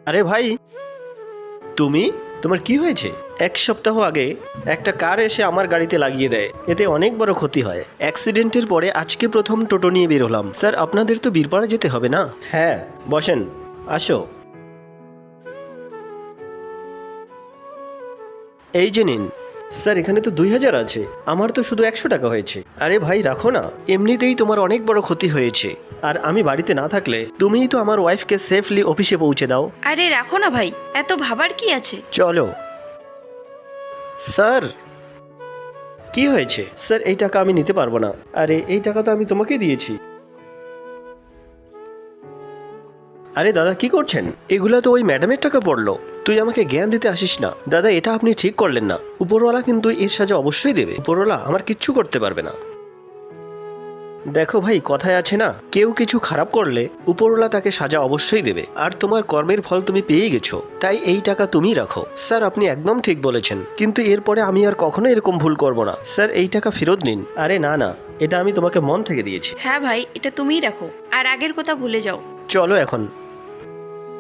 আরে ভাই, তুমি, তোমার কি হয়েছে? এক সপ্তাহ আগে একটা কার এসে আমার গাড়িতে লাগিয়ে দেয়, এতে অনেক বড় ক্ষতি হয়। অ্যাক্সিডেন্টের পরে আজকে প্রথম টোটো নিয়ে বের হলাম। স্যার, আপনাদের তো বীরপাড়া যেতে হবে না? হ্যাঁ, বসেন, আসো। এই যে নিন। স্যার, এখানে তো 2000 আছে, আমার তো শুধু 100 টাকা হয়েছে। আরে ভাই, রাখো না, এমনিতেই তোমার অনেক বড় ক্ষতি হয়েছে। আর আমি বাড়িতে না থাকলে তুমিই তো আমার ওয়াইফকে সেফলি অফিসে পৌঁছে দাও। আরে রাখো না ভাই, এত ভাবার কি আছে? চলো। স্যার, কি হয়েছে? স্যার, এই টাকা আমি নিতে পারবো না। আরে, এই টাকা তো আমি তোমাকে দিয়েছি। আরে দাদা, কি করছেন? এগুলা তো ওই ম্যাডামের টাকা পড়লো। তুই আমাকে জ্ঞান দিতে আসিস না। দাদা, এটা আপনি ঠিক করলেন না। উপরওয়ালা কিন্তু এর সাজা অবশ্যই দেবে। উপরওয়ালা আমার কিচ্ছু করতে পারবে না। দেখো ভাই, কথায় আছে না, কেউ কিছু খারাপ করলে উপরওয়ালা তাকে সাজা অবশ্যই দেবে। আর তোমার কর্মের ফল তুমি পেয়ে গেছো, তাই এই টাকা তুমি রাখো। স্যার, আপনি একদম ঠিক বলেছেন, কিন্তু এরপরে আমি আর কখনো এরকম ভুল করব না। স্যার, এই টাকা ফেরত নিন। আরে না না, এটা আমি তোমাকে মন থেকে দিয়েছি। হ্যাঁ ভাই, এটা তুমিই রাখো, আর আগের কথা ভুলে যাও। চলো এখন।